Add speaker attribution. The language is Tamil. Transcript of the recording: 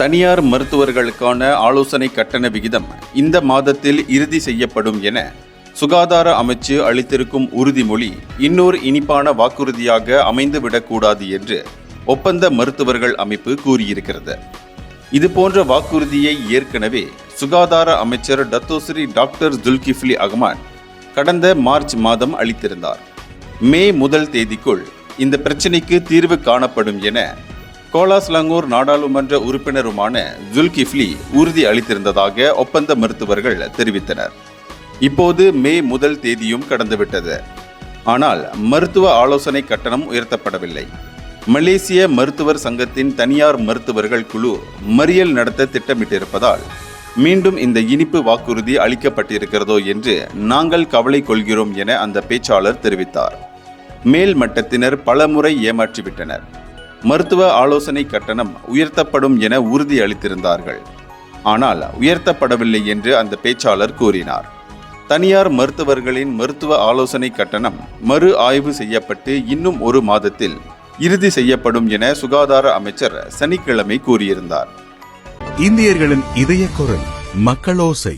Speaker 1: தனியார் மருத்துவர்களுக்கான ஆலோசனை கட்டண விகிதம் இந்த மாதத்தில் இறுதி செய்யப்படும் என சுகாதார அமைச்சு அளித்திருக்கும் உறுதிமொழி இன்னொரு இனிப்பான வாக்குறுதியாக அமைந்துவிடக்கூடாது என்று ஒப்பந்த மருத்துவர்கள் அமைப்பு கூறியிருக்கிறது. இதுபோன்ற வாக்குறுதியை ஏற்கனவே சுகாதார அமைச்சர் டத்தோஸ்ரீ டாக்டர் ஜுல்கிஃப்லி அகமது கடந்த மார்ச் மாதம் அளித்திருந்தார். மே 1 தேதிக்குள் இந்த பிரச்சினைக்கு தீர்வு காணப்படும் என கோலாஸ்லங்கூர் நாடாளுமன்ற உறுப்பினருமான ஜுல்கிஃப்லி உறுதி அளித்திருந்ததாக ஒப்பந்த மருத்துவர்கள் தெரிவித்தனர். இப்போது மே 1 தேதியும் கடந்துவிட்டது. ஆனால் மருத்துவ ஆலோசனை கட்டணம் உயர்த்தப்படவில்லை. மலேசிய மருத்துவர் சங்கத்தின் தனியார் மருத்துவர்கள் குழு மறியல் நடத்த திட்டமிட்டிருப்பதால் மீண்டும் இந்த இனிப்பு வாக்குறுதி அளிக்கப்பட்டிருக்கிறதோ என்று நாங்கள் கவலை கொள்கிறோம் என அந்த பேச்சாளர் தெரிவித்தார். மேல் மட்டத்தினர் பலமுறை ஏமாற்றிவிட்டனர். மருத்துவ ஆலோசனை கட்டணம் உயர்த்தப்படும் என உறுதி அளித்திருந்தார்கள். ஆனால் உயர்த்தப்படவில்லை என்று அந்த பேச்சாளர் கூறினார். தனியார் மருத்துவர்களின் மருத்துவ ஆலோசனை கட்டணம் மறு ஆய்வு செய்யப்பட்டு இன்னும் 1 மாதத்தில் இறுதி செய்யப்படும் என சுகாதார அமைச்சர் சனிக்கிழமை கூறியிருந்தார்.
Speaker 2: இந்தியர்களின் இதய குரல் மக்களோசை.